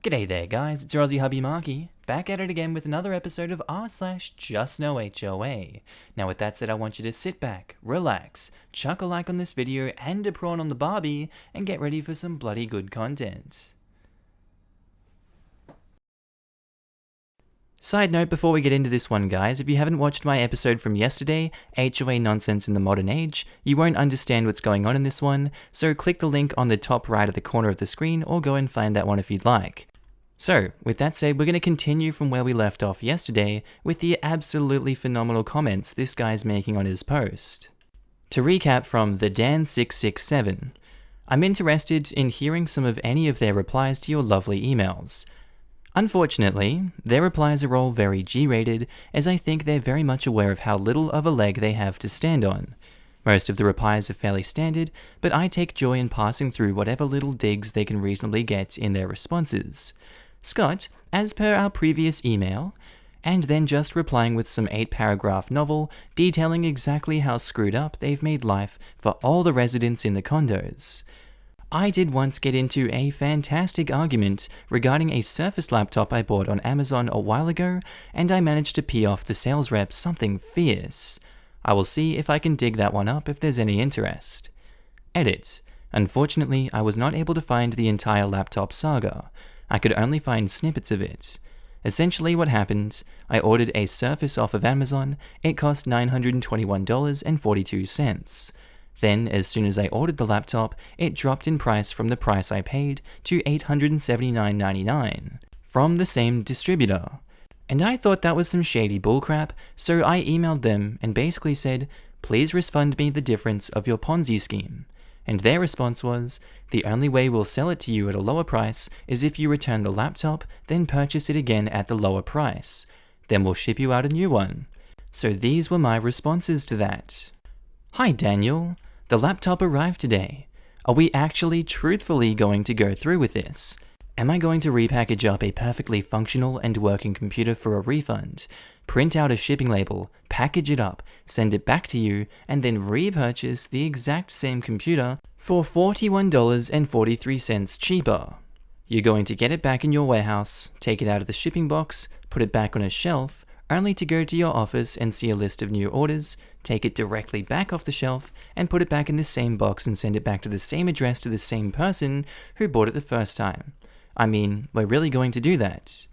G'day there guys, it's your Aussie Hubby Markee, back at it again with another episode of r/JustnoHOA. Now with that said, I want you to sit back, relax, chuck a like on this video and a prawn on the barbie, and get ready for some bloody good content. Side note before we get into this one guys, if you haven't watched my episode from yesterday, HOA Nonsense in the Modern Age, you won't understand what's going on in this one, so click the link on the top right of the corner of the screen or go and find that one if you'd like. So, with that said, we're going to continue from where we left off yesterday with the absolutely phenomenal comments this guy's making on his post. To recap from the Dan667, I'm interested in hearing some of any of their replies to your lovely emails. Unfortunately, their replies are all very G-rated, as I think they're very much aware of how little of a leg they have to stand on. Most of the replies are fairly standard, but I take joy in passing through whatever little digs they can reasonably get in their responses. Scott, as per our previous email, and then just replying with some 8-paragraph novel detailing exactly how screwed up they've made life for all the residents in the condos. I did once get into a fantastic argument regarding a Surface laptop I bought on Amazon a while ago, and I managed to pee off the sales rep something fierce. I will see if I can dig that one up if there's any interest. Edit. Unfortunately, I was not able to find the entire laptop saga. I could only find snippets of it. Essentially what happened, I ordered a Surface off of Amazon, it cost $921.42. Then, as soon as I ordered the laptop, it dropped in price from the price I paid to $879.99 from the same distributor. And I thought that was some shady bullcrap, so I emailed them and basically said, please refund me the difference of your Ponzi scheme. And their response was, the only way we'll sell it to you at a lower price is if you return the laptop, then purchase it again at the lower price. Then we'll ship you out a new one. So these were my responses to that. Hi Daniel. The laptop arrived today. Are we actually truthfully going to go through with this? Am I going to repackage up a perfectly functional and working computer for a refund, print out a shipping label, package it up, send it back to you, and then repurchase the exact same computer for $41.43 cheaper? You're going to get it back in your warehouse, take it out of the shipping box, put it back on a shelf, only to go to your office and see a list of new orders, take it directly back off the shelf, and put it back in the same box and send it back to the same address to the same person who bought it the first time. I mean, we're really going to do that.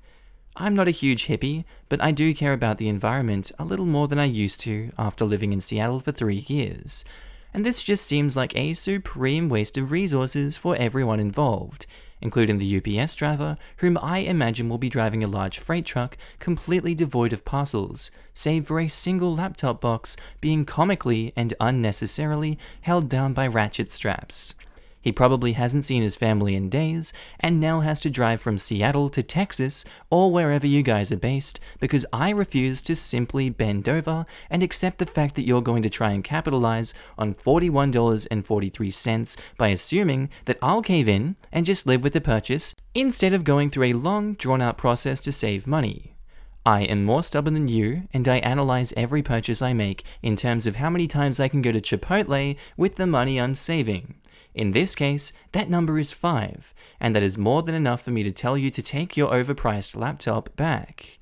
I'm not a huge hippie, but I do care about the environment a little more than I used to after living in Seattle for 3 years. And this just seems like a supreme waste of resources for everyone involved, including the UPS driver, whom I imagine will be driving a large freight truck completely devoid of parcels, save for a single laptop box being comically and unnecessarily held down by ratchet straps. He probably hasn't seen his family in days, and now has to drive from Seattle to Texas, or wherever you guys are based, because I refuse to simply bend over and accept the fact that you're going to try and capitalize on $41.43 by assuming that I'll cave in and just live with the purchase, instead of going through a long, drawn-out process to save money. I am more stubborn than you, and I analyze every purchase I make in terms of how many times I can go to Chipotle with the money I'm saving. In this case, that number is 5, and that is more than enough for me to tell you to take your overpriced laptop back.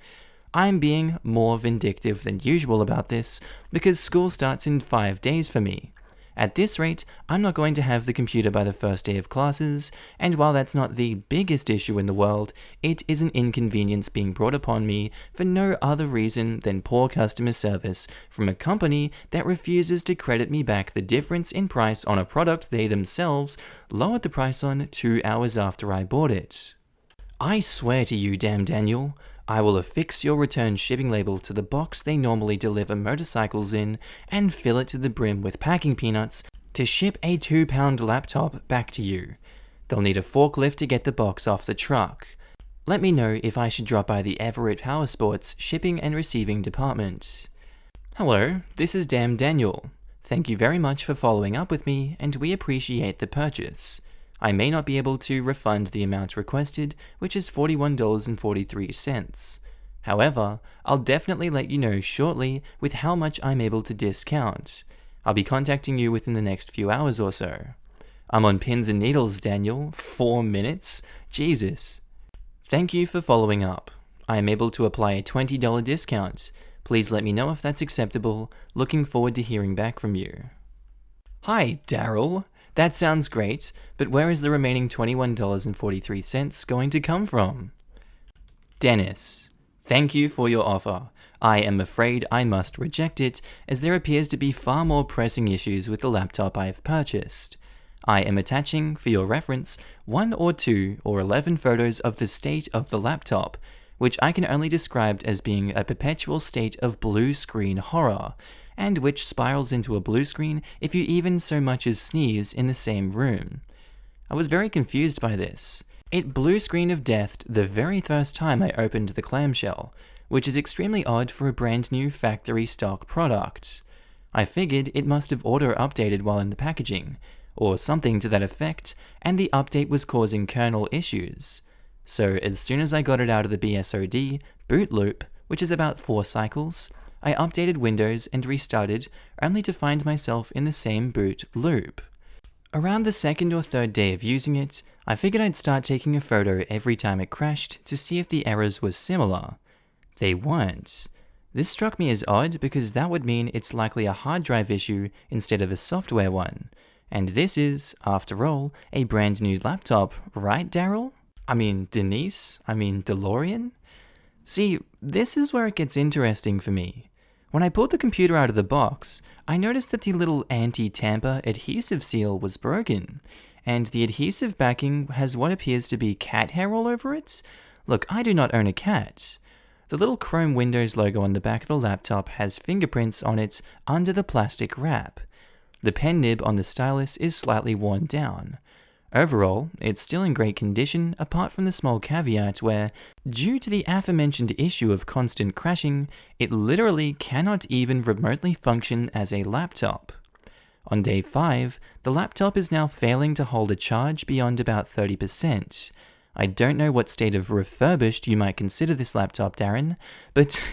I'm being more vindictive than usual about this, because school starts in 5 days for me. At this rate, I'm not going to have the computer by the first day of classes, and while that's not the biggest issue in the world, it is an inconvenience being brought upon me for no other reason than poor customer service from a company that refuses to credit me back the difference in price on a product they themselves lowered the price on 2 hours after I bought it. I swear to you, damn Daniel, I will affix your return shipping label to the box they normally deliver motorcycles in and fill it to the brim with packing peanuts to ship a 2-pound laptop back to you. They'll need a forklift to get the box off the truck. Let me know if I should drop by the Everett Power Sports shipping and receiving department. Hello, this is Damn Daniel. Thank you very much for following up with me, and we appreciate the purchase. I may not be able to refund the amount requested, which is $41.43. However, I'll definitely let you know shortly with how much I'm able to discount. I'll be contacting you within the next few hours or so. I'm on pins and needles, Daniel. 4 minutes? Jesus. Thank you for following up. I am able to apply a $20 discount. Please let me know if that's acceptable. Looking forward to hearing back from you. Hi, Daryl. That sounds great, but where is the remaining $21.43 going to come from? Dennis. Thank you for your offer. I am afraid I must reject it, as there appears to be far more pressing issues with the laptop I have purchased. I am attaching, for your reference, 1 or 2 or 11 photos of the state of the laptop, which I can only describe as being a perpetual state of blue screen horror, and which spirals into a blue screen if you even so much as sneeze in the same room. I was very confused by this. It blue screen of death the very first time I opened the clamshell, which is extremely odd for a brand new factory stock product. I figured it must have auto-updated while in the packaging, or something to that effect, and the update was causing kernel issues. So as soon as I got it out of the BSOD boot loop, which is about 4 cycles, I updated Windows and restarted, only to find myself in the same boot loop. Around the 2nd or 3rd day of using it, I figured I'd start taking a photo every time it crashed to see if the errors were similar. They weren't. This struck me as odd because that would mean it's likely a hard drive issue instead of a software one. And this is, after all, a brand new laptop, right, Daryl? Denise? DeLorean? See, this is where it gets interesting for me. When I pulled the computer out of the box, I noticed that the little anti-tamper adhesive seal was broken, and the adhesive backing has what appears to be cat hair all over it. Look, I do not own a cat. The little chrome Windows logo on the back of the laptop has fingerprints on it under the plastic wrap. The pen nib on the stylus is slightly worn down. Overall, it's still in great condition apart from the small caveat where, due to the aforementioned issue of constant crashing, it literally cannot even remotely function as a laptop. On day 5, the laptop is now failing to hold a charge beyond about 30%. I don't know what state of refurbished you might consider this laptop, Darren, but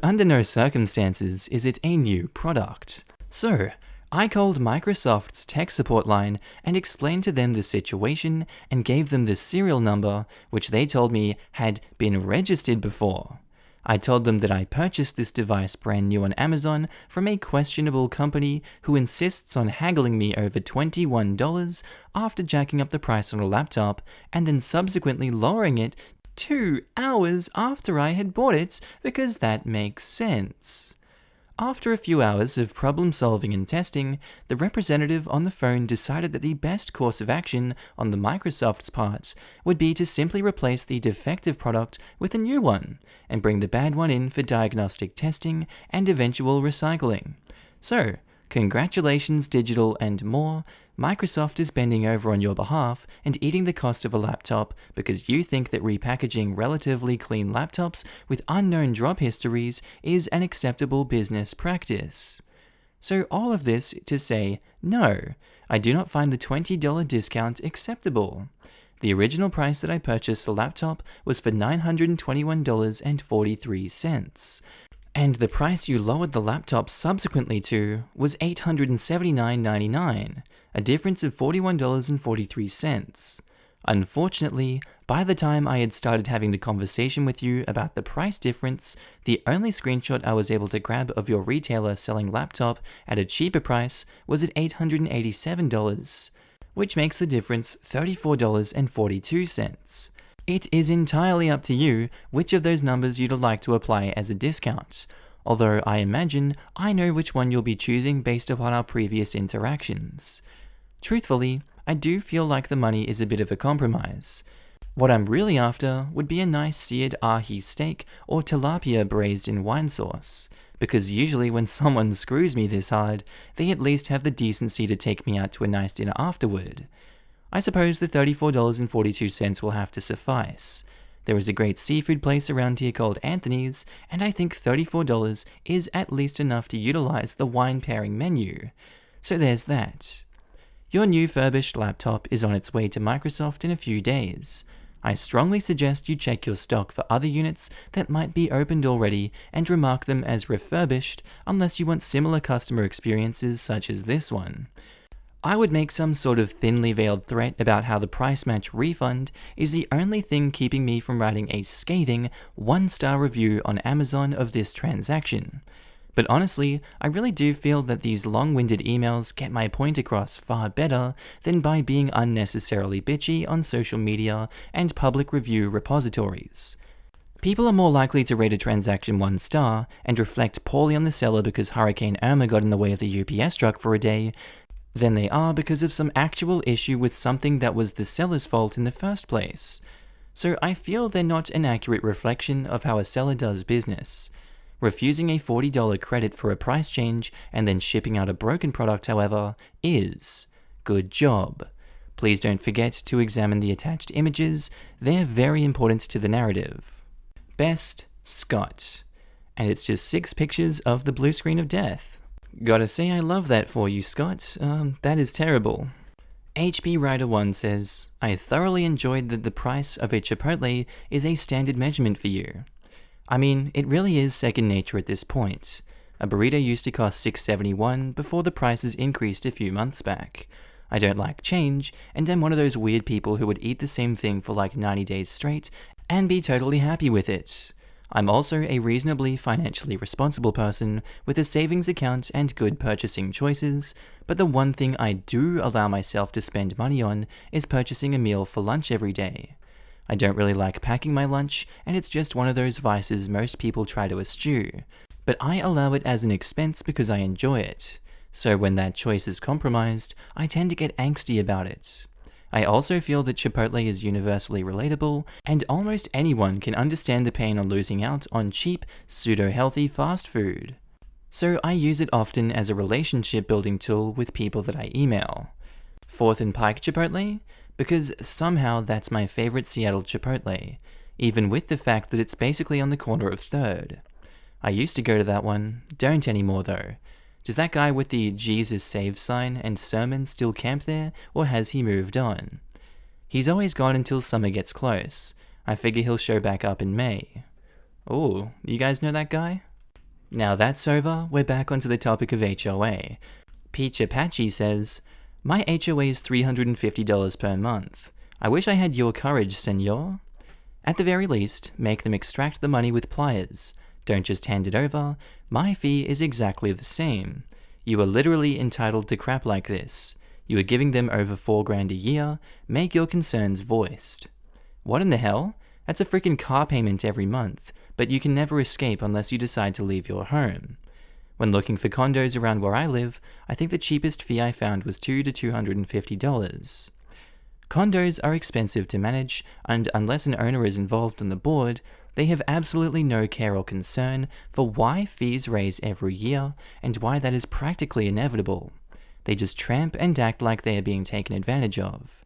under no circumstances is it a new product. So, I called Microsoft's tech support line and explained to them the situation and gave them the serial number, which they told me had been registered before. I told them that I purchased this device brand new on Amazon from a questionable company who insists on haggling me over $21 after jacking up the price on a laptop and then subsequently lowering it 2 hours after I had bought it because that makes sense. After a few hours of problem solving and testing, the representative on the phone decided that the best course of action on the Microsoft's part would be to simply replace the defective product with a new one and bring the bad one in for diagnostic testing and eventual recycling. So, congratulations Digital and more, Microsoft is bending over on your behalf and eating the cost of a laptop because you think that repackaging relatively clean laptops with unknown drop histories is an acceptable business practice. So all of this to say, no, I do not find the $20 discount acceptable. The original price that I purchased the laptop was for $921.43. And the price you lowered the laptop subsequently to was $879.99, a difference of $41.43. Unfortunately, by the time I had started having the conversation with you about the price difference, the only screenshot I was able to grab of your retailer selling laptop at a cheaper price was at $887, which makes the difference $34.42. It is entirely up to you which of those numbers you'd like to apply as a discount, although I imagine I know which one you'll be choosing based upon our previous interactions. Truthfully, I do feel like the money is a bit of a compromise. What I'm really after would be a nice seared ahi steak or tilapia braised in wine sauce, because usually when someone screws me this hard, they at least have the decency to take me out to a nice dinner afterward. I suppose the $34.42 will have to suffice. There is a great seafood place around here called Anthony's, and I think $34 is at least enough to utilize the wine pairing menu. So there's that. Your new furbished laptop is on its way to Microsoft in a few days. I strongly suggest you check your stock for other units that might be opened already and remark them as refurbished unless you want similar customer experiences such as this one. I would make some sort of thinly veiled threat about how the price match refund is the only thing keeping me from writing a scathing 1-star review on Amazon of this transaction. But honestly, I really do feel that these long-winded emails get my point across far better than by being unnecessarily bitchy on social media and public review repositories. People are more likely to rate a transaction 1 star and reflect poorly on the seller because Hurricane Irma got in the way of the UPS truck for a day than they are because of some actual issue with something that was the seller's fault in the first place. So I feel they're not an accurate reflection of how a seller does business. Refusing a $40 credit for a price change and then shipping out a broken product, however, is. Good job. Please don't forget to examine the attached images, they're very important to the narrative. Best, Scott. And it's just 6 pictures of the blue screen of death. Gotta say I love that for you, Scott. That is terrible. HB Rider 1 says, I thoroughly enjoyed that the price of a Chipotle is a standard measurement for you. I mean, it really is second nature at this point. A burrito used to cost $6.71 before the prices increased a few months back. I don't like change, and am one of those weird people who would eat the same thing for like 90 days straight and be totally happy with it. I'm also a reasonably financially responsible person with a savings account and good purchasing choices, but the one thing I do allow myself to spend money on is purchasing a meal for lunch every day. I don't really like packing my lunch, and it's just one of those vices most people try to eschew, but I allow it as an expense because I enjoy it. So when that choice is compromised, I tend to get angsty about it. I also feel that Chipotle is universally relatable, and almost anyone can understand the pain on losing out on cheap, pseudo-healthy fast food. So I use it often as a relationship-building tool with people that I email. 4th and Pike Chipotle? Because somehow that's my favorite Seattle Chipotle, even with the fact that it's basically on the corner of 3rd. I used to go to that one, don't anymore though. Does that guy with the Jesus Save sign and sermon still camp there, or has he moved on? He's always gone until summer gets close. I figure he'll show back up in May. Oh, you guys know that guy? Now that's over, we're back onto the topic of HOA. Peach Apache says, my HOA is $350 per month. I wish I had your courage, senor. At the very least, make them extract the money with pliers. Don't just hand it over. My fee is exactly the same. You are literally entitled to crap like this. You are giving them over $4,000 a year. Make your concerns voiced. What in the hell? That's a freaking car payment every month, but you can never escape unless you decide to leave your home. When looking for condos around where I live, I think the cheapest fee I found was $200 to $250. Condos are expensive to manage, and unless an owner is involved on the board, they have absolutely no care or concern for why fees raise every year and why that is practically inevitable. They just tramp and act like they are being taken advantage of.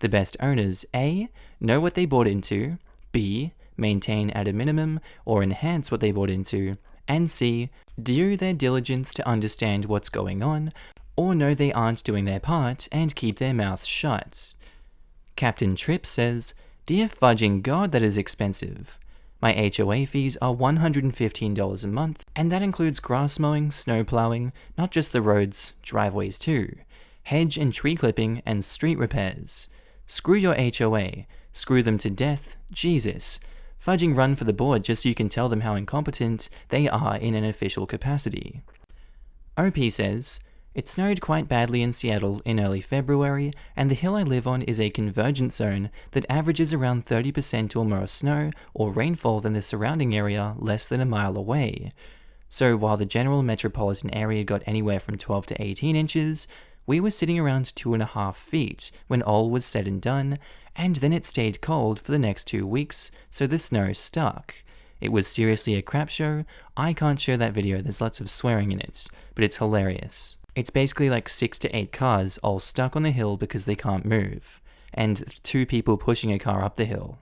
The best owners A. know what they bought into, B. maintain at a minimum or enhance what they bought into, and C. do their diligence to understand what's going on or know they aren't doing their part and keep their mouths shut. Captain Tripp says, dear fudging God, that is expensive. My HOA fees are $115 a month, and that includes grass mowing, snow plowing, not just the roads, driveways too, hedge and tree clipping, and street repairs. Screw your HOA. Screw them to death. Jesus. Fudging run for the board just so you can tell them how incompetent they are in an official capacity. OP says, it snowed quite badly in Seattle in early February, and the hill I live on is a convergence zone that averages around 30% or more snow or rainfall than the surrounding area less than a mile away. So while the general metropolitan area got anywhere from 12 to 18 inches, we were sitting around 2.5 feet when all was said and done, and then it stayed cold for the next 2 weeks, so the snow stuck. It was seriously a crap show. I can't show that video, there's lots of swearing in it, but it's hilarious. It's basically like 6 to 8 cars all stuck on the hill because they can't move, and 2 people pushing a car up the hill.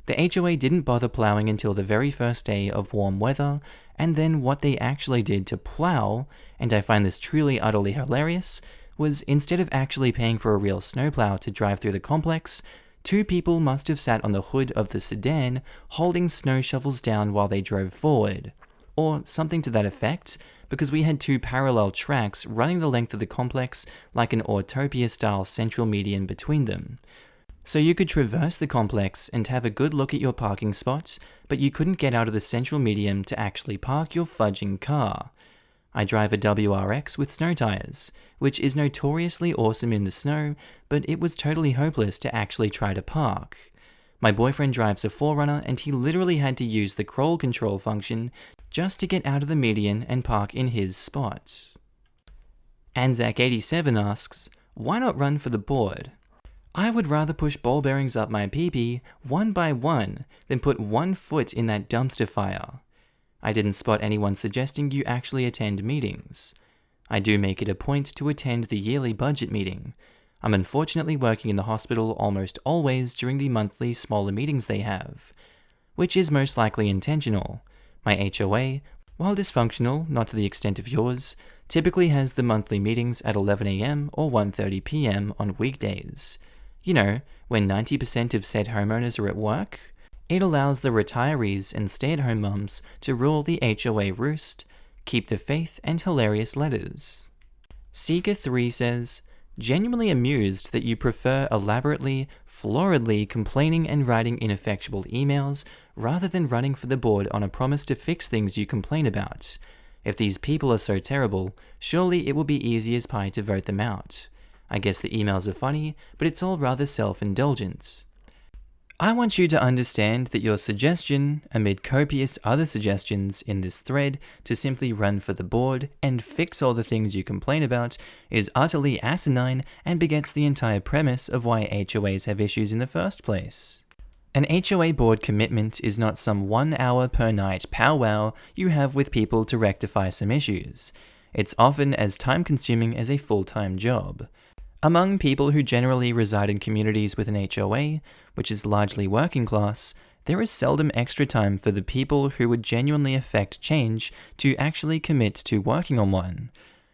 The HOA didn't bother plowing until the very first day of warm weather, and then what they actually did to plow, and I find this truly utterly hilarious, was instead of actually paying for a real snowplow to drive through the complex, 2 people must have sat on the hood of the sedan holding snow shovels down while they drove forward. or something to that effect, because we had 2 parallel tracks running the length of the complex like an Autopia-style central median between them. So you could traverse the complex and have a good look at your parking spots, but you couldn't get out of the central median to actually park your fudging car. I drive a WRX with snow tires, which is notoriously awesome in the snow, but it was totally hopeless to actually try to park. My boyfriend drives a 4Runner and he literally had to use the crawl control function just to get out of the median and park in his spot. Anzac87 asks, why not run for the board? I would rather push ball bearings up my pee-pee one by one than put 1 foot in that dumpster fire. I didn't spot anyone suggesting you actually attend meetings. I do make it a point to attend the yearly budget meeting. I'm unfortunately working in the hospital almost always during the monthly smaller meetings they have, which is most likely intentional. My HOA, while dysfunctional, not to the extent of yours, typically has the monthly meetings at 11 AM or 1:30 PM on weekdays. You know, when 90% of said homeowners are at work. It allows the retirees and stay-at-home mums to rule the HOA roost, keep the faith, and hilarious letters. Seeker3 says, genuinely amused that you prefer elaborately, floridly complaining and writing ineffectual emails rather than running for the board on a promise to fix things you complain about. If these people are so terrible, surely it will be easy as pie to vote them out. I guess the emails are funny, but it's all rather self-indulgent. I want you to understand that your suggestion, amid copious other suggestions in this thread to simply run for the board and fix all the things you complain about, is utterly asinine and begets the entire premise of why HOAs have issues in the first place. An HOA board commitment is not some 1 hour per night powwow you have with people to rectify some issues. It's often as time-consuming as a full-time job. Among people who generally reside in communities with an HOA, which is largely working class, there is seldom extra time for the people who would genuinely affect change to actually commit to working on one.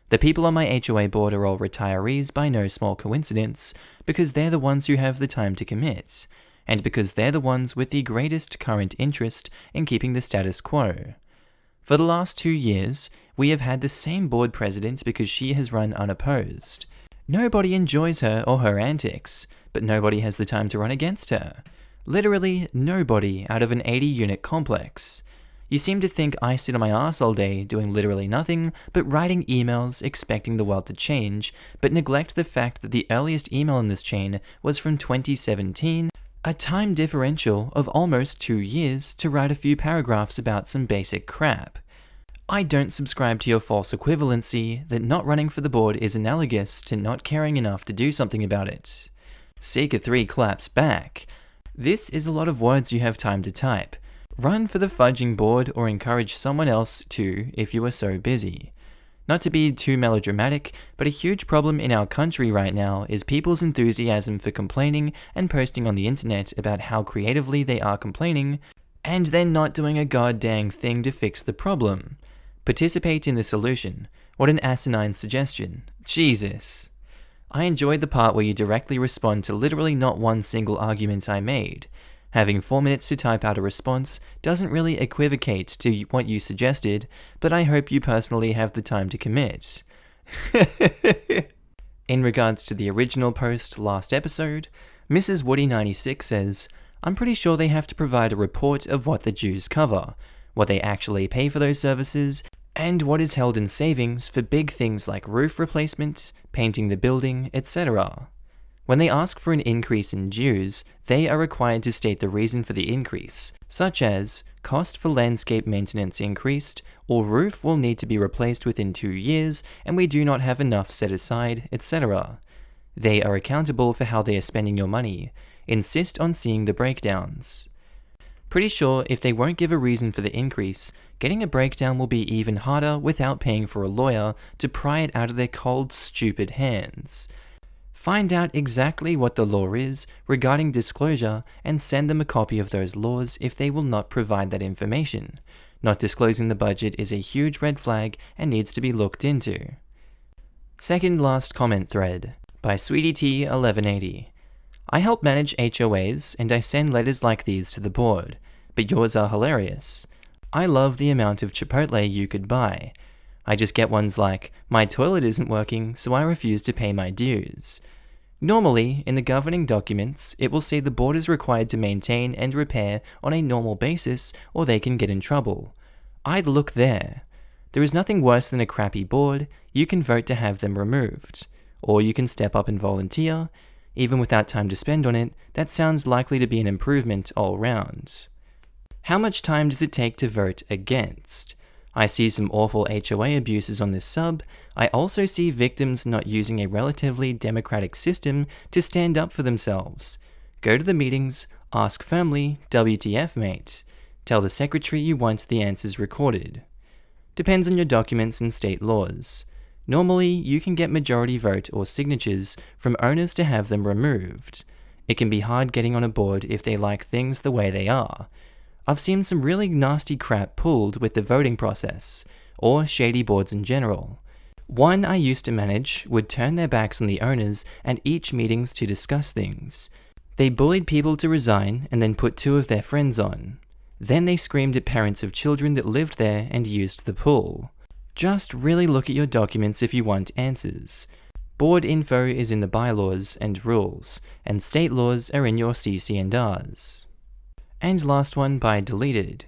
The people on my HOA board are all retirees by no small coincidence, because they're the ones who have the time to commit, and because they're the ones with the greatest current interest in keeping the status quo. For the last 2 years, we have had the same board president because she has run unopposed. Nobody enjoys her or her antics, but nobody has the time to run against her. Literally nobody out of an 80-unit complex. You seem to think I sit on my ass all day doing literally nothing but writing emails expecting the world to change, but neglect the fact that the earliest email in this chain was from 2017, a time differential of almost 2 years to write a few paragraphs about some basic crap. I don't subscribe to your false equivalency that not running for the board is analogous to not caring enough to do something about it. Seeker3 claps back. This is a lot of words you have time to type. Run for the fudging board or encourage someone else to if you are so busy. Not to be too melodramatic, but a huge problem in our country right now is people's enthusiasm for complaining and posting on the internet about how creatively they are complaining, and then not doing a goddamn thing to fix the problem. Participate in the solution. What an asinine suggestion. Jesus. I enjoyed the part where you directly respond to literally not one single argument I made. Having 4 minutes to type out a response doesn't really equivocate to what you suggested, but I hope you personally have the time to commit. In regards to the original post last episode, Mrs. Woody96 says, I'm pretty sure they have to provide a report of what the dues cover, what they actually pay for those services, and what is held in savings for big things like roof replacement, painting the building, etc. When they ask for an increase in dues, they are required to state the reason for the increase, such as cost for landscape maintenance increased, or roof will need to be replaced within 2 years and we do not have enough set aside, etc. They are accountable for how they are spending your money. Insist on seeing the breakdowns. Pretty sure if they won't give a reason for the increase, getting a breakdown will be even harder without paying for a lawyer to pry it out of their cold, stupid hands. Find out exactly what the law is regarding disclosure and send them a copy of those laws if they will not provide that information. Not disclosing the budget is a huge red flag and needs to be looked into. Second last comment thread by SweetieT1180. I help manage HOAs and I send letters like these to the board, but yours are hilarious. I love the amount of Chipotle you could buy. I just get ones like, my toilet isn't working, so I refuse to pay my dues. Normally, in the governing documents, it will say the board is required to maintain and repair on a normal basis or they can get in trouble. I'd look there. There is nothing worse than a crappy board. You can vote to have them removed. Or you can step up and volunteer. Even without time to spend on it, that sounds likely to be an improvement all round. How much time does it take to vote against? I see some awful HOA abuses on this sub. I also see victims not using a relatively democratic system to stand up for themselves. Go to the meetings, ask firmly, WTF mate. Tell the secretary you want the answers recorded. Depends on your documents and state laws. Normally, you can get majority vote or signatures from owners to have them removed. It can be hard getting on a board if they like things the way they are. I've seen some really nasty crap pulled with the voting process, or shady boards in general. One I used to manage would turn their backs on the owners at each meetings to discuss things. They bullied people to resign and then put 2 of their friends on. Then they screamed at parents of children that lived there and used the pool. Just really look at your documents if you want answers. Board info is in the bylaws and rules, and state laws are in your CC&Rs. And last one by deleted.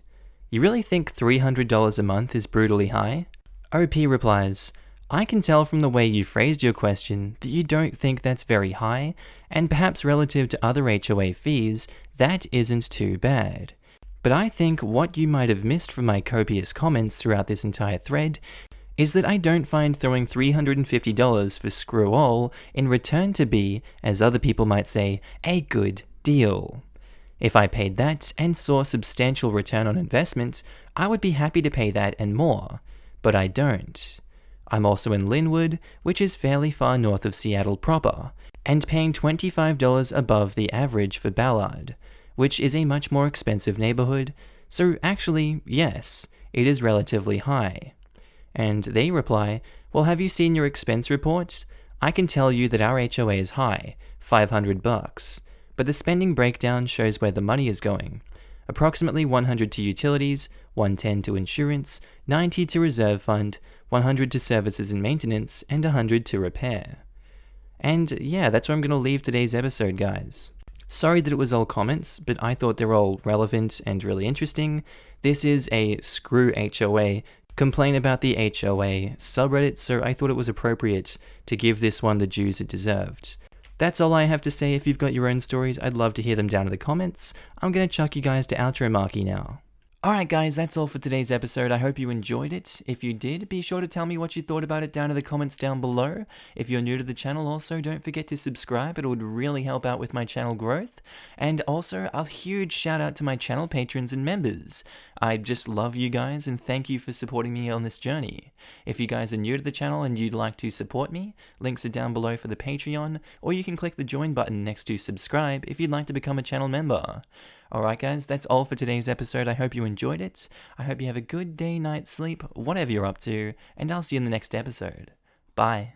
You really think $300 a month is brutally high? OP replies, I can tell from the way you phrased your question that you don't think that's very high, and perhaps relative to other HOA fees, that isn't too bad. But I think what you might have missed from my copious comments throughout this entire thread is that I don't find throwing $350 for screw all in return to be, as other people might say, a good deal. If I paid that and saw substantial return on investment, I would be happy to pay that and more, but I don't. I'm also in Linwood, which is fairly far north of Seattle proper, and paying $25 above the average for Ballard, which is a much more expensive neighborhood, so actually, yes, it is relatively high. And they reply, well, have you seen your expense report? I can tell you that our HOA is high, $500. But the spending breakdown shows where the money is going. Approximately $100 to utilities, $110 to insurance, $90 to reserve fund, $100 to services and maintenance, and $100 to repair. And yeah, that's where I'm going to leave today's episode, guys. Sorry that it was all comments, but I thought they were all relevant and really interesting. This is a screw HOA, complain about the HOA subreddit, so I thought it was appropriate to give this one the dues it deserved. That's all I have to say. If you've got your own stories, I'd love to hear them down in the comments. I'm going to chuck you guys to outro Markee now. Alright guys, that's all for today's episode. I hope you enjoyed it. If you did, be sure to tell me what you thought about it down in the comments down below. If you're new to the channel, also don't forget to subscribe. It would really help out with my channel growth. And also, a huge shout out to my channel patrons and members. I just love you guys and thank you for supporting me on this journey. If you guys are new to the channel and you'd like to support me, links are down below for the Patreon, or you can click the join button next to subscribe if you'd like to become a channel member. Alright guys, that's all for today's episode. I hope you enjoyed it. I hope you have a good day, night, sleep, whatever you're up to, and I'll see you in the next episode. Bye.